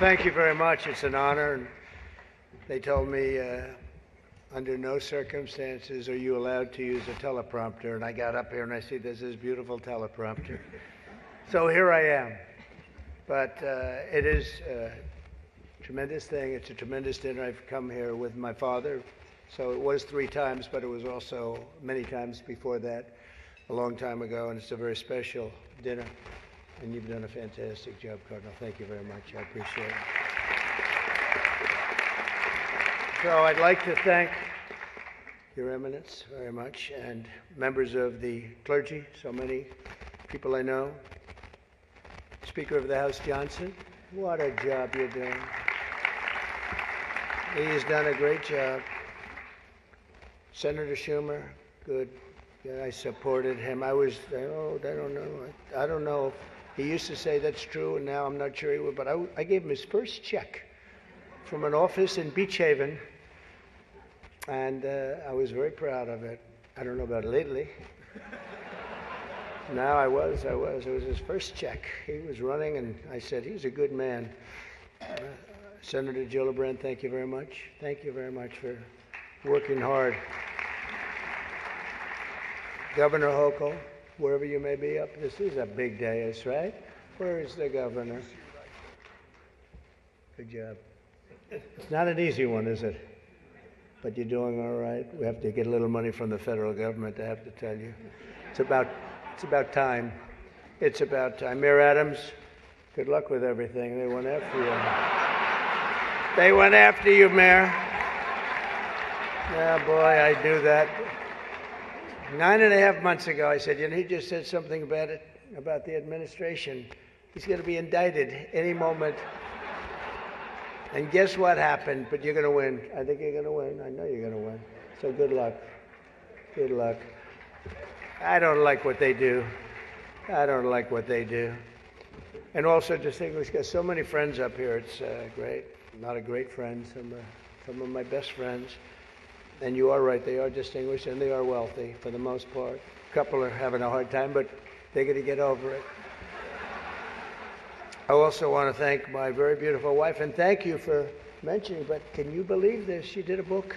thank you very much. It's an honor. And they told me under no circumstances are you allowed to use a teleprompter. And I got up here and I see there's this beautiful teleprompter. So here I am. But it is a tremendous thing. It's a tremendous dinner. I've come here with my father. So it was 3 times, but it was also many times before that, a long time ago. And it's a very special dinner. And you've done a fantastic job, Cardinal. Thank you very much. I appreciate it. So I'd like to thank Your Eminence very much, and members of the clergy, so many people I know. Speaker of the House Johnson, what a job you're doing. He's done a great job. Senator Schumer, good. Yeah, I supported him. I don't know. He used to say that's true, and now I'm not sure he would, but I gave him his first check from an office in Beach Haven, and I was very proud of it. I don't know about lately. Now I was. It was his first check. He was running, and I said, he's a good man. Senator Gillibrand, thank you very much. Thank you very much for working hard. Governor Hochul, wherever you may be up, this is a big day, that's right. Where is the governor? Good job. It's not an easy one, is it? But you're doing all right. We have to get a little money from the federal government, I have to tell you. It's about time. It's about time. Mayor Adams, good luck with everything. They went after you. They went after you, Mayor. Yeah, boy, I do that. 9.5 months ago, I said, he just said something about the administration. He's going to be indicted any moment. And guess what happened? But you're going to win. I think you're going to win. I know you're going to win. So good luck. Good luck. I don't like what they do. And also distinguished, got so many friends up here. It's great. A lot of great friends. Some of my best friends. And you are right, they are distinguished and they are wealthy for the most part. A couple are having a hard time, but they're going to get over it. I also want to thank my very beautiful wife, and thank you for mentioning, but can you believe this? She did a book,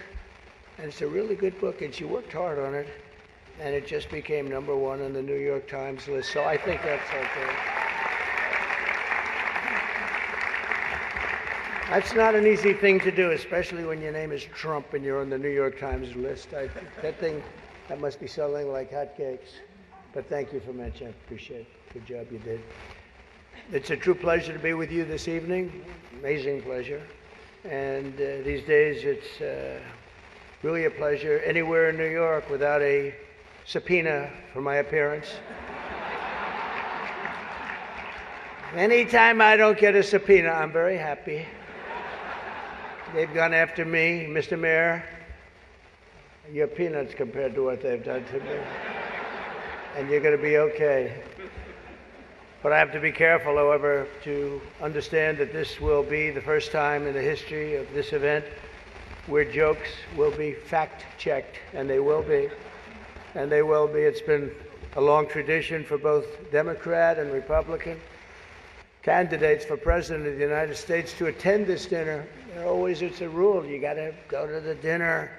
and it's a really good book, and she worked hard on it, and it just became #1 on the New York Times list, so I think that's okay. That's not an easy thing to do, especially when your name is Trump and you're on the New York Times list. That must be selling like hotcakes. But thank you for mentioning. I appreciate it. Good job you did. It's a true pleasure to be with you this evening. Amazing pleasure. And these days it's really a pleasure anywhere in New York without a subpoena for my appearance. Anytime I don't get a subpoena, I'm very happy. They've gone after me, Mr. Mayor. You're peanuts compared to what they've done to me. And you're going to be okay. But I have to be careful, however, to understand that this will be the first time in the history of this event where jokes will be fact-checked, and they will be. And they will be. It's been a long tradition for both Democrat and Republican candidates for President of the United States to attend this dinner. It's a rule. You got to go to the dinner.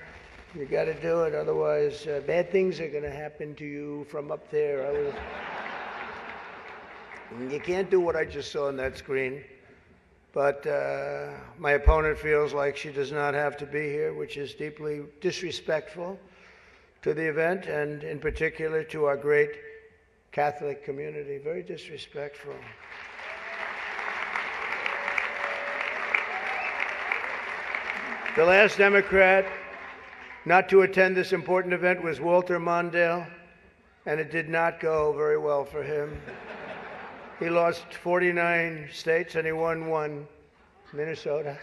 You got to do it. Otherwise, bad things are going to happen to you from up there. You can't do what I just saw on that screen. But my opponent feels like she does not have to be here, which is deeply disrespectful to the event and in particular to our great Catholic community. Very disrespectful. The last Democrat not to attend this important event was Walter Mondale, and it did not go very well for him. He lost 49 states and he won 1, Minnesota.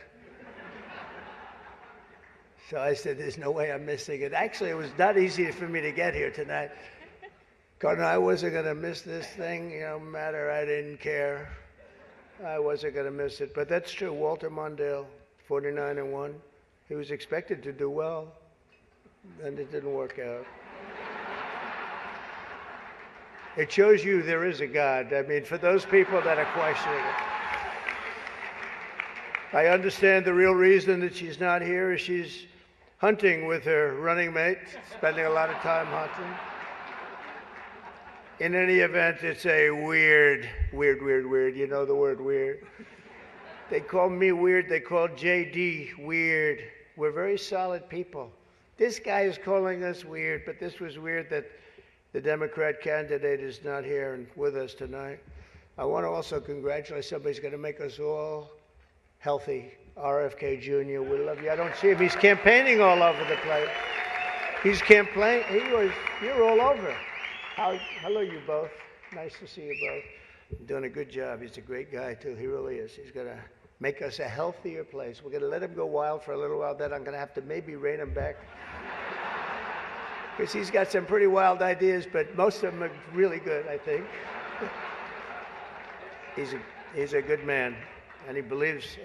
So I said, there's no way I'm missing it. Actually, it was not easy for me to get here tonight. Cardinal, I wasn't going to miss this thing, no matter, I didn't care. I wasn't going to miss it. But that's true, Walter Mondale, 49-1. He was expected to do well, and it didn't work out. It shows you there is a God. I mean, for those people that are questioning it. I understand the real reason that she's not here is she's hunting with her running mate, spending a lot of time hunting. In any event, it's a weird. You know the word weird. They call me weird. They call JD weird. We're very solid people. This guy is calling us weird, but this was weird that the Democrat candidate is not here and with us tonight. I want to also congratulate somebody who's going to make us all healthy. RFK Jr., we love you. I don't see him. He's campaigning all over the place. He's campaigning. You're all over. Hello, you both. Nice to see you both. You're doing a good job. He's a great guy, too. He really is. He's going to make us a healthier place. We're going to let him go wild for a little while. Then I'm going to have to maybe rein him back. Because he's got some pretty wild ideas, but most of them are really good, I think. He's a good man, and he believes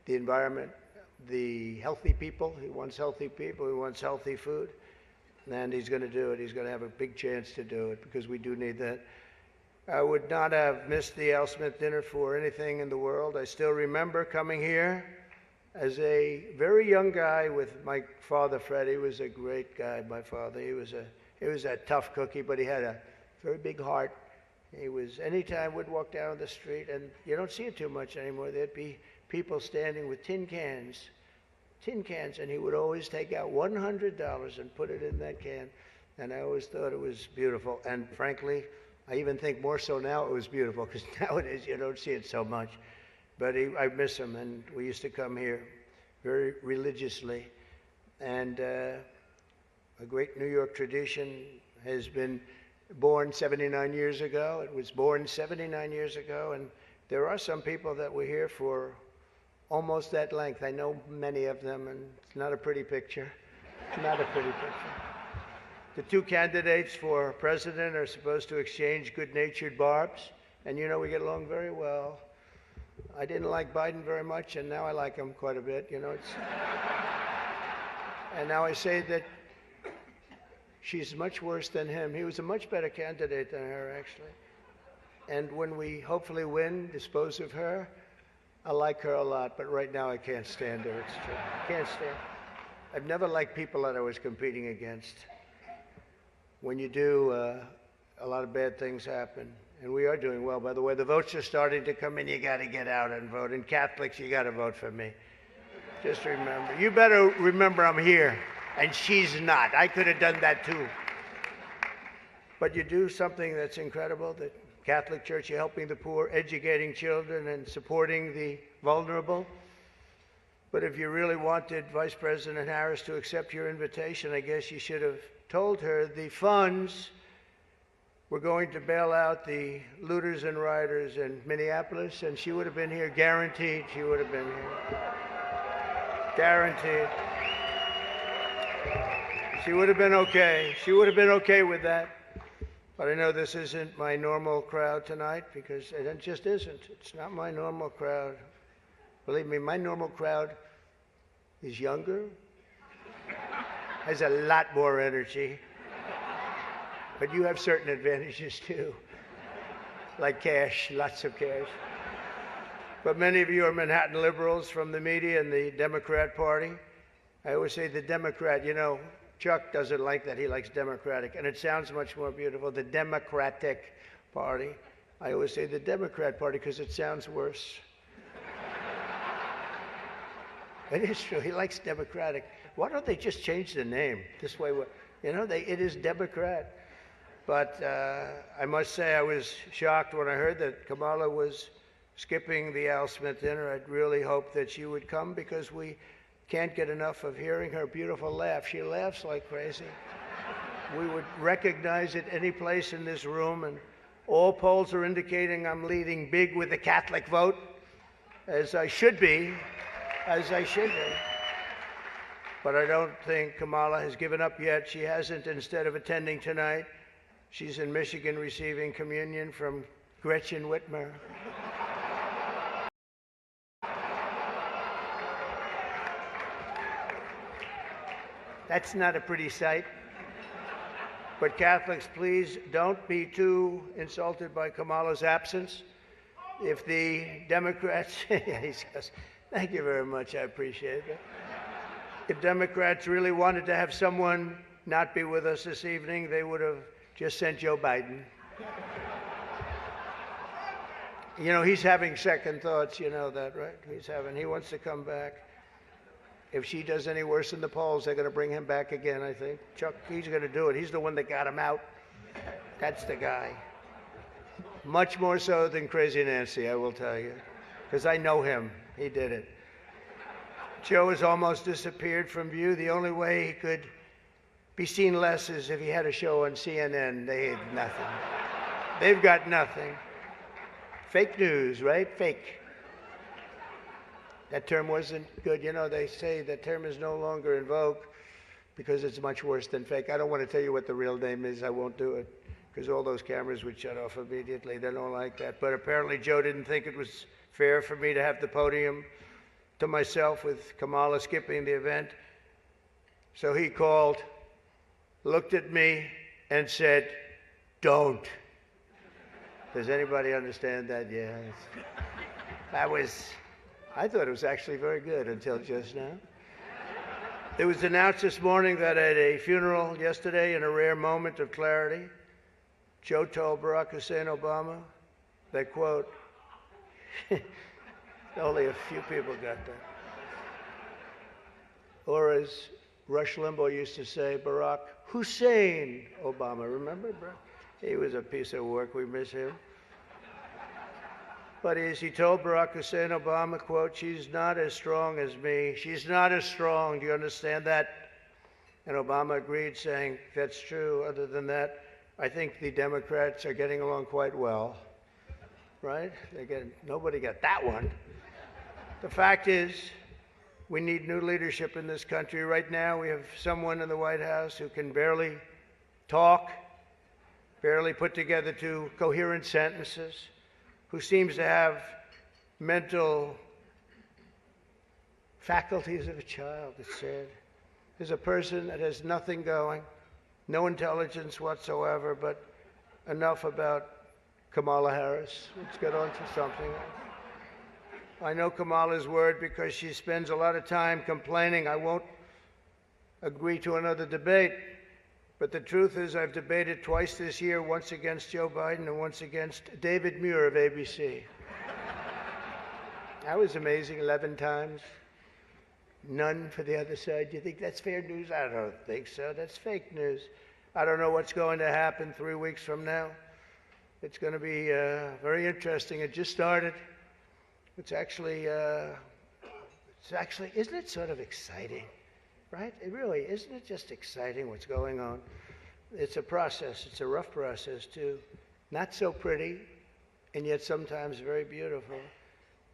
the environment, the healthy people. He wants healthy people. He wants healthy food, and he's going to do it. He's going to have a big chance to do it because we do need that. I would not have missed the Al Smith dinner for anything in the world. I still remember coming here as a very young guy with my father, Fred. He was a great guy, my father. He was a tough cookie, but he had a very big heart. He was, anytime we'd walk down the street, and you don't see it too much anymore, there'd be people standing with tin cans, and he would always take out $100 and put it in that can. And I always thought it was beautiful. And frankly, I even think more so now it was beautiful, because nowadays you don't see it so much. But I miss him, and we used to come here very religiously. And a great New York tradition has been born 79 years ago. It was born 79 years ago, and there are some people that were here for almost that length. I know many of them, and it's not a pretty picture. It's not a pretty picture. The two candidates for president are supposed to exchange good-natured barbs, and you know we get along very well. I didn't like Biden very much, and now I like him quite a bit. You know, and now I say that she's much worse than him. He was a much better candidate than her, actually. And when we hopefully win, dispose of her, I like her a lot, but right now I can't stand her. It's true. I can't stand. I've never liked people that I was competing against. When you do, a lot of bad things happen. And we are doing well. By the way, the votes are starting to come in. You got to get out and vote. And Catholics, you got to vote for me. Just remember. You better remember I'm here. And she's not. I could have done that too. But you do something that's incredible. The Catholic Church, you're helping the poor, educating children, and supporting the vulnerable. But if you really wanted Vice President Harris to accept your invitation, I guess you should have told her the funds were going to bail out the looters and rioters in Minneapolis, and she would have been here, guaranteed she would have been here. Guaranteed. She would have been okay. She would have been okay with that. But I know this isn't my normal crowd tonight, because it just isn't. It's not my normal crowd. Believe me, my normal crowd is younger, has a lot more energy. But you have certain advantages too, like cash, lots of cash. But many of you are Manhattan liberals from the media and the Democrat Party. I always say the Democrat, you know, Chuck doesn't like that. He likes Democratic, and it sounds much more beautiful, the Democratic Party. I always say the Democrat Party because it sounds worse. It is true. He likes Democratic. Why don't they just change the name? This way, you know, it is Democrat. But I must say I was shocked when I heard that Kamala was skipping the Al Smith dinner. I'd really hoped that she would come, because we can't get enough of hearing her beautiful laugh. She laughs like crazy. We would recognize it any place in this room, and all polls are indicating I'm leading big with the Catholic vote, as I should be, But I don't think Kamala has given up yet. She hasn't. Instead of attending tonight, she's in Michigan receiving communion from Gretchen Whitmer. That's not a pretty sight. But Catholics, please don't be too insulted by Kamala's absence. if the Democrats, he goes, thank you very much, I appreciate it. If Democrats really wanted to have someone not be with us this evening, they would have just sent Joe Biden. You know, he's having second thoughts, you know that, right? He wants to come back. If she does any worse in the polls, they're going to bring him back again, I think. Chuck, he's going to do it. He's the one that got him out. That's the guy. Much more so than Crazy Nancy, I will tell you, because I know him. He did it. Joe has almost disappeared from view. The only way he could be seen less is if he had a show on CNN. They had nothing. They've got nothing. Fake news, right? Fake. That term wasn't good. You know, they say that term is no longer in vogue because it's much worse than fake. I don't want to tell you what the real name is. I won't do it because all those cameras would shut off immediately. They don't like that. But apparently Joe didn't think it was fair for me to have the podium to myself with Kamala skipping the event. So he called, looked at me, and said, don't. Does anybody understand that? Yeah. I thought it was actually very good until just now. It was announced this morning that at a funeral yesterday, in a rare moment of clarity, Joe told Barack Hussein Obama that, quote, only a few people got that. Or as Rush Limbaugh used to say, Barack Hussein Obama. Remember, Barack? He was a piece of work. We miss him. But as he told Barack Hussein Obama, quote, she's not as strong as me. She's not as strong. Do you understand that? And Obama agreed, saying, that's true. Other than that, I think the Democrats are getting along quite well. Right? Nobody got that one. The fact is, we need new leadership in this country. Right now, we have someone in the White House who can barely talk, barely put together two coherent sentences, who seems to have mental faculties of a child, it's said. There's a person that has nothing going, no intelligence whatsoever, but enough about Kamala Harris. Let's get on to something else. I know Kamala's word because she spends a lot of time complaining. I won't agree to another debate. But the truth is I've debated twice this year, once against Joe Biden and once against David Muir of ABC. That was amazing, 11 times. None for the other side. Do you think that's fair news? I don't think so. That's fake news. I don't know what's going to happen 3 weeks from now. It's going to be very interesting. It just started. It's actually, isn't it sort of exciting? Right? It really, isn't it just exciting what's going on? It's a process. It's a rough process, too. Not so pretty, and yet sometimes very beautiful.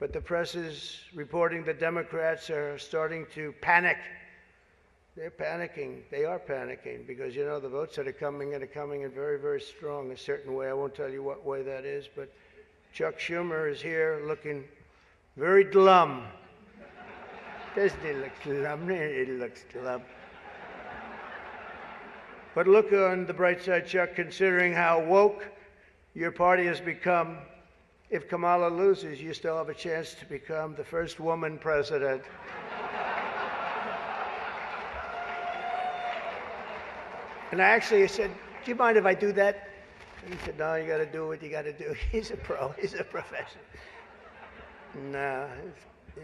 But the press is reporting that Democrats are starting to panic. They're panicking. They are panicking because, you know, the votes that are coming in very, very strong, a certain way. I won't tell you what way that is, but Chuck Schumer is here looking very glum. Doesn't he look glum? He looks glum. But look on the bright side, Chuck, considering how woke your party has become. If Kamala loses, you still have a chance to become the first woman president. And I actually said, do you mind if I do that? And he said, no, you got to do what you got to do. He's a pro. He's a professional. No,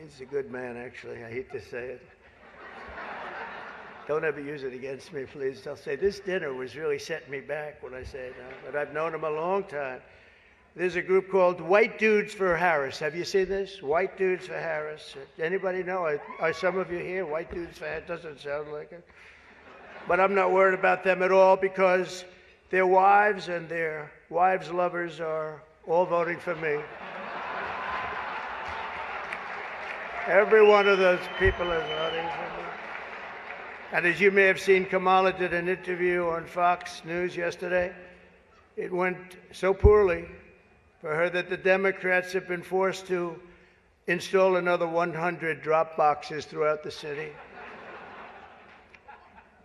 he's a good man, actually. I hate to say it. Don't ever use it against me, please. They'll say, this dinner was really setting me back when I say that. But I've known him a long time. There's a group called White Dudes for Harris. Have you seen this? White Dudes for Harris. Anybody know? Are some of you here? White Dudes for Harris? Doesn't sound like it. But I'm not worried about them at all because their wives and their wives' lovers are all voting for me. Every one of those people is voting for me. And as you may have seen, Kamala did an interview on Fox News yesterday. It went so poorly for her that the Democrats have been forced to install another 100 drop boxes throughout the city.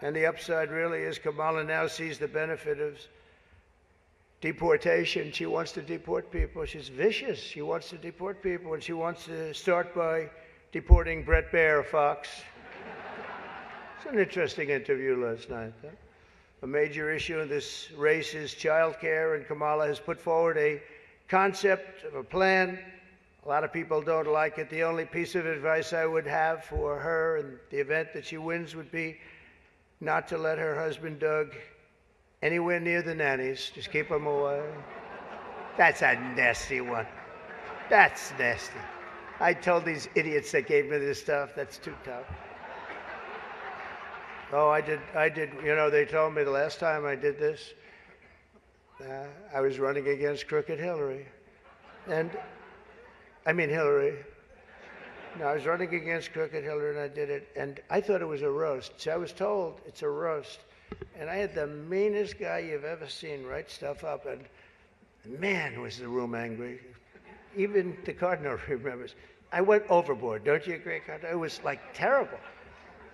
And the upside really is Kamala now sees the benefit of deportation. She wants to deport people. She's vicious. She wants to deport people, and she wants to start by deporting Bret Baier, Fox. It's an interesting interview last night. Huh? A major issue in this race is child care, and Kamala has put forward a concept of a plan. A lot of people don't like it. The only piece of advice I would have for her in the event that she wins would be not to let her husband, Doug, anywhere near the nannies. Just keep them away. That's a nasty one. That's nasty. I told these idiots that gave me this stuff, that's too tough. Oh, I did. You know, they told me the last time I did this, I was running against Crooked Hillary. Hillary. No, I was running against Crooked Hillary, and I did it. And I thought it was a roast. So I was told it's a roast. And I had the meanest guy you've ever seen write stuff up. And man, was the room angry. Even the Cardinal remembers. I went overboard. Don't you agree, Cardinal? It was like terrible.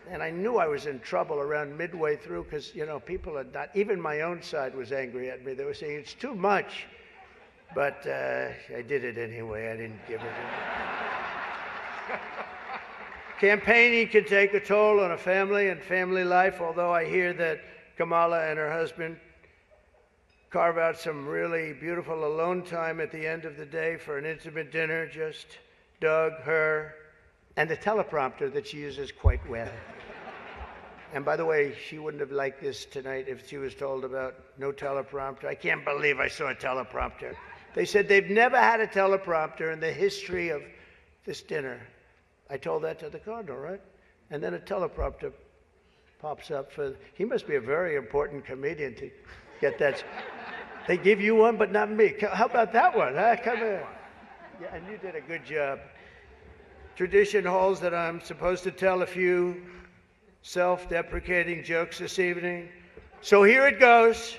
And I knew I was in trouble around midway through because, you know, people are not, even my own side was angry at me. They were saying, it's too much. But I did it anyway. I didn't give it in. Campaigning can take a toll on a family and family life, although I hear that Kamala and her husband carve out some really beautiful alone time at the end of the day for an intimate dinner, just Doug, her, and the teleprompter that she uses quite well. And by the way, she wouldn't have liked this tonight if she was told about no teleprompter. I can't believe I saw a teleprompter. They said they've never had a teleprompter in the history of this dinner. I told that to the Cardinal, right? And then a teleprompter pops up he must be a very important comedian to get that. They give you one, but not me. How about that one? Huh? Come here. Yeah, and you did a good job. Tradition holds that I'm supposed to tell a few self-deprecating jokes this evening. So here it goes.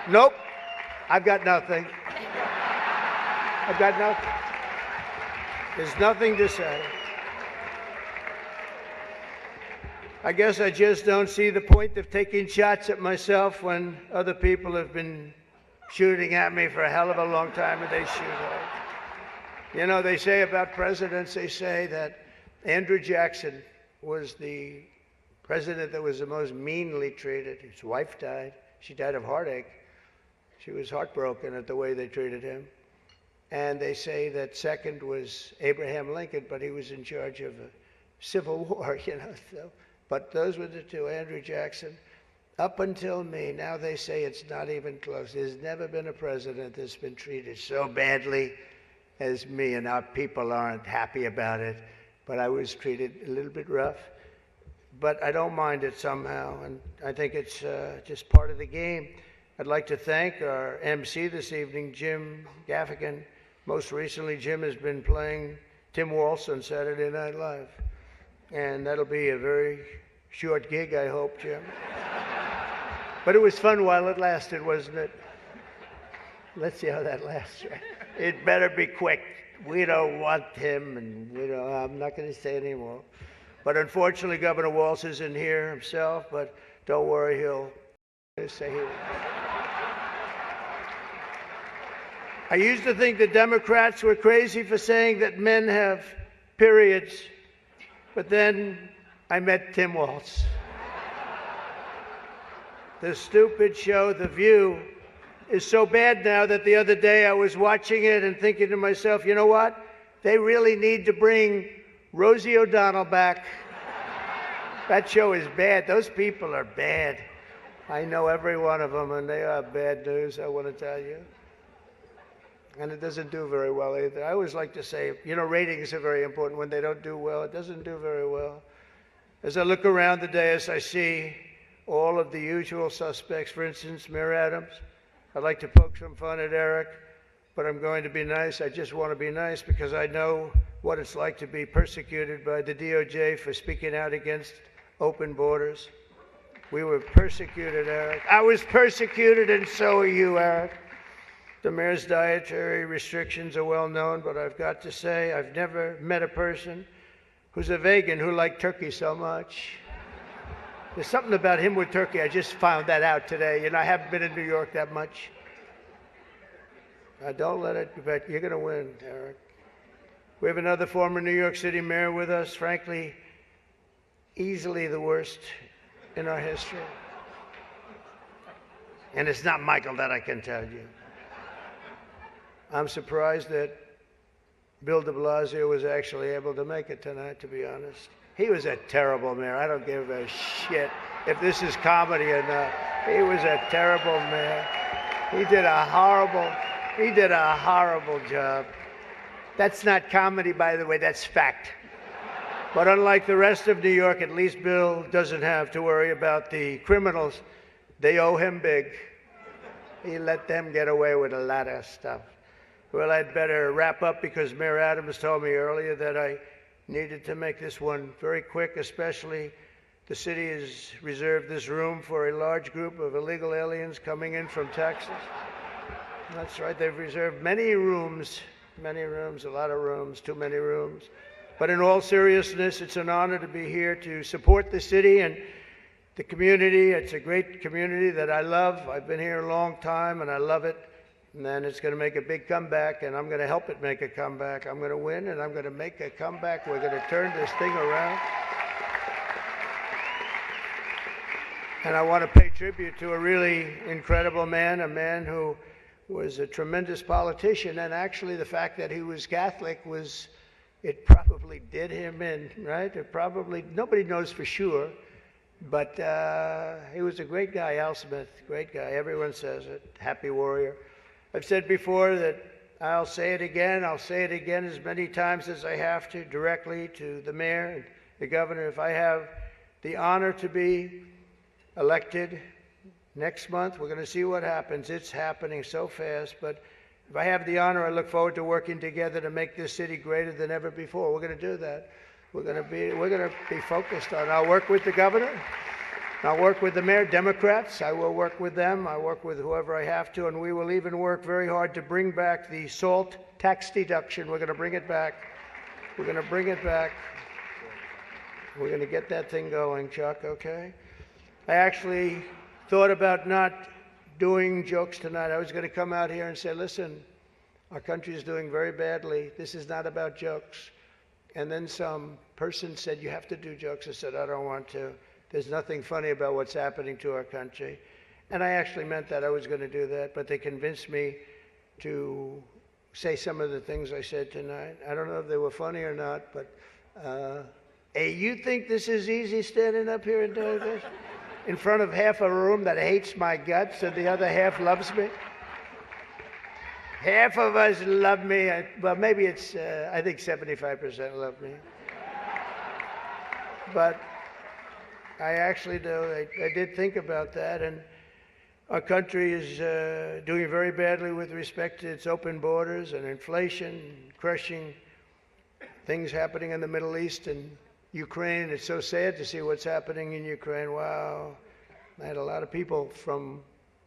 Nope. I've got nothing. I've got nothing. There's nothing to say. I guess I just don't see the point of taking shots at myself when other people have been shooting at me for a hell of a long time, and they shoot hard. You know, they say about presidents, they say that Andrew Jackson was the president that was the most meanly treated. His wife died. She died of heartache. She was heartbroken at the way they treated him. And they say that second was Abraham Lincoln, but he was in charge of a civil war, you know. So, but those were the two, Andrew Jackson. Up until me, now they say it's not even close. There's never been a president that's been treated so badly as me, and our people aren't happy about it. But I was treated a little bit rough. But I don't mind it somehow, and I think it's just part of the game. I'd like to thank our MC this evening, Jim Gaffigan. Most recently, Jim has been playing Tim Waltz on Saturday Night Live. And that'll be a very short gig, I hope, Jim. But it was fun while it lasted, wasn't it? Let's see how that lasts. It better be quick. We don't want him, and I'm not going to say anymore. But unfortunately, Governor Waltz isn't here himself, but don't worry, he'll say he will. I used to think the Democrats were crazy for saying that men have periods, but then I met Tim Waltz. The stupid show, The View, is so bad now that the other day I was watching it and thinking to myself, you know what? They really need to bring Rosie O'Donnell back. That show is bad. Those people are bad. I know every one of them, and they are bad news, I want to tell you. And it doesn't do very well either. I always like to say, ratings are very important. When they don't do well, it doesn't do very well. As I look around the dais, I see all of the usual suspects. For instance, Mayor Adams. I'd like to poke some fun at Eric, but I'm going to be nice. I just want to be nice because I know what it's like to be persecuted by the DOJ for speaking out against open borders. We were persecuted, Eric. I was persecuted, and so are you, Eric. The mayor's dietary restrictions are well known, but I've got to say I've never met a person who's a vegan who liked turkey so much. There's something about him with Turkey. I just found that out today. I haven't been in New York that much. Don't let it, but you're going to win, Eric. We have another former New York City mayor with us, frankly, easily the worst in our history. And it's not Michael, that I can tell you. I'm surprised that Bill de Blasio was actually able to make it tonight, to be honest. He was a terrible mayor. I don't give a shit if this is comedy or not. He was a terrible mayor. He did a horrible job. That's not comedy, by the way, that's fact. But unlike the rest of New York, at least Bill doesn't have to worry about the criminals. They owe him big. He let them get away with a lot of stuff. Well, I'd better wrap up because Mayor Adams told me earlier that I needed to make this one very quick, especially the city has reserved this room for a large group of illegal aliens coming in from Texas. That's right, they've reserved many rooms, a lot of rooms, too many rooms. But in all seriousness, it's an honor to be here to support the city and the community. It's a great community that I love. I've been here a long time and I love it. And then it's going to make a big comeback, and I'm going to help it make a comeback. I'm going to win, and I'm going to make a comeback. We're going to turn this thing around. And I want to pay tribute to a really incredible man, a man who was a tremendous politician. And actually, the fact that he was Catholic it probably did him in, right? Nobody knows for sure. But he was a great guy, Al Smith, great guy. Everyone says it, happy warrior. I've said before that I'll say it again as many times as I have to, directly to the mayor and the governor. If I have the honor to be elected next month, we're going to see what happens. It's happening so fast, but if I have the honor, I look forward to working together to make this city greater than ever before. We're going to do that. We're going to be focused on. I'll work with the governor. I'll work with the mayor, Democrats. I will work with them. I work with whoever I have to, and we will even work very hard to bring back the SALT tax deduction. We're going to bring it back. We're going to bring it back. We're going to get that thing going, Chuck, okay? I actually thought about not doing jokes tonight. I was going to come out here and say, listen, our country is doing very badly. This is not about jokes. And then some person said, you have to do jokes. I said, I don't want to. There's nothing funny about what's happening to our country. And I actually meant that. I was going to do that. But they convinced me to say some of the things I said tonight. I don't know if they were funny or not, but hey, you think this is easy standing up here and doing this? In front of half a room that hates my guts and the other half loves me? Half of us love me. Well, maybe it's, I think 75% love me. But I actually do. I did think about that, and our country is doing very badly with respect to its open borders and inflation, crushing things happening in the Middle East and Ukraine. It's so sad to see what's happening in Ukraine. Wow. I had a lot of people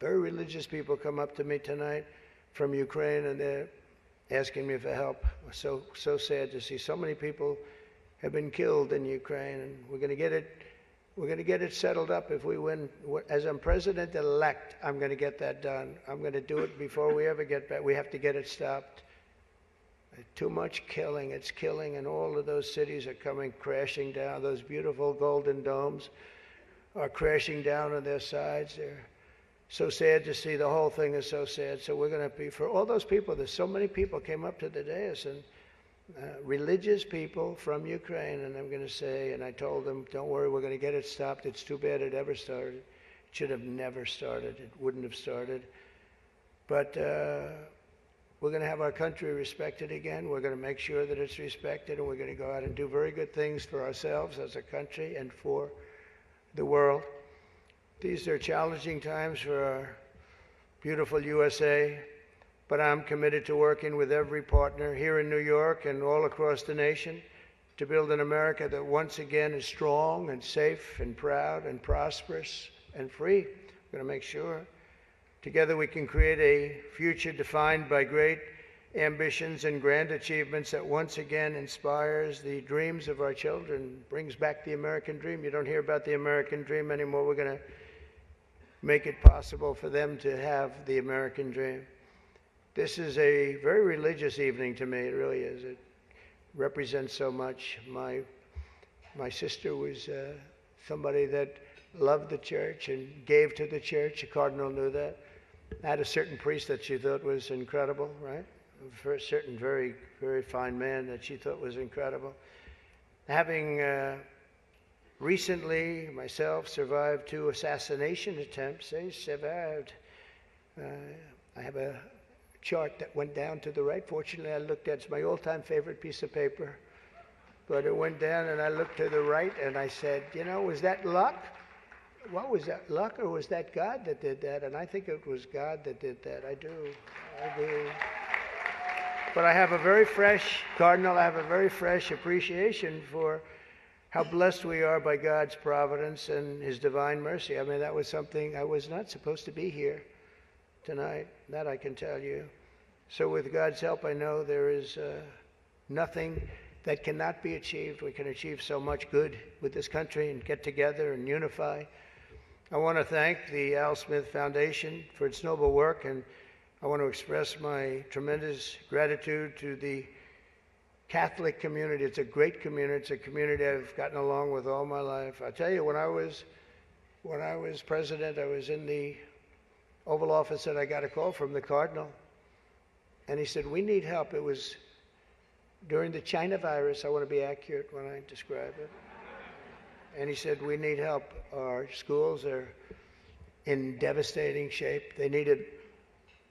very religious people come up to me tonight from Ukraine, and they're asking me for help. So sad to see so many people have been killed in Ukraine, and we're going to get it settled up if we win. As I'm president-elect, I'm going to get that done. I'm going to do it before we ever get back. We have to get it stopped. Too much killing. It's killing, and all of those cities are coming crashing down. Those beautiful golden domes are crashing down on their sides. They're so sad to see. The whole thing is so sad. So we're going to be, for all those people, there's so many people came up to the dais, and religious people from Ukraine, and I'm going to say, and I told them, don't worry, we're going to get it stopped. It's too bad it ever started. It should have never started. It wouldn't have started. But we're going to have our country respected again. We're going to make sure that it's respected, and we're going to go out and do very good things for ourselves as a country and for the world. These are challenging times for our beautiful USA, but I'm committed to working with every partner here in New York and all across the nation to build an America that once again is strong and safe and proud and prosperous and free. We're going to make sure together we can create a future defined by great ambitions and grand achievements that once again inspires the dreams of our children, brings back the American dream. You don't hear about the American dream anymore. We're going to make it possible for them to have the American dream. This is a very religious evening to me. It really is. It represents so much. My sister was somebody that loved the church and gave to the church. The cardinal knew that. Had a certain priest that she thought was incredible, right? A certain very, very fine man that she thought was incredible. Having recently, myself, survived 2 assassination attempts. They survived. I have a chart that went down to the right. Fortunately, I looked at it's my all-time favorite piece of paper. But it went down, and I looked to the right, and I said, you know, was that luck? What was that, luck, or was that God that did that? And I think it was God that did that. I do. But I have a very fresh, Cardinal, I have a very fresh appreciation for how blessed we are by God's providence and His divine mercy. I mean, that was something, I was not supposed to be here tonight. That I can tell you. So with God's help, I know there is nothing that cannot be achieved. We can achieve so much good with this country and get together and unify. I want to thank the Al Smith Foundation for its noble work, and I want to express my tremendous gratitude to the Catholic community. It's a great community. It's a community I've gotten along with all my life. I tell you, when I was president, I was in the Oval Office and I got a call from the Cardinal, and he said, we need help. It was during the China virus. I want to be accurate when I describe it. And he said, we need help. Our schools are in devastating shape. They needed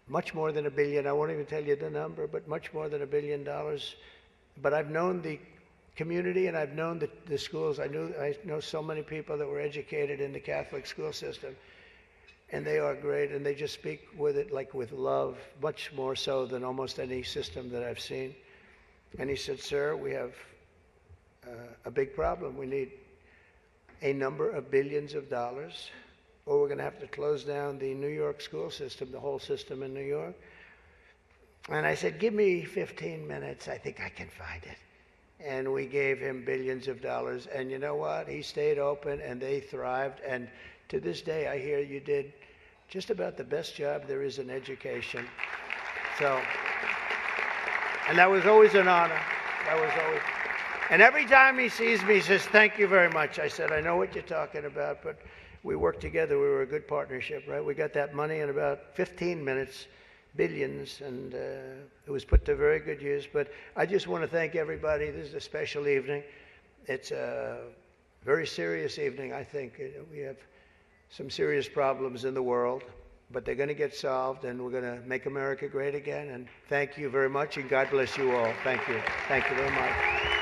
much more than $1 billion. I won't even tell you the number, but much more than $1 billion. But I've known the community and I've known the schools. I know so many people that were educated in the Catholic school system. And they are great, and they just speak with it like with love, much more so than almost any system that I've seen. And he said, sir, we have a big problem. We need a number of billions of dollars, or we're going to have to close down the New York school system, the whole system in New York. And I said, give me 15 minutes. I think I can find it. And we gave him billions of dollars. And you know what? He stayed open, and they thrived. And to this day, I hear you did just about the best job there is in education. So, and that was always an honor. That was always. And every time he sees me, he says, thank you very much. I said, I know what you're talking about, but we worked together. We were a good partnership, right? We got that money in about 15 minutes, billions, and it was put to very good use. But I just want to thank everybody. This is a special evening. It's a very serious evening, I think. We have some serious problems in the world, but they're going to get solved, and we're going to make America great again. And thank you very much, and God bless you all. Thank you. Thank you very much.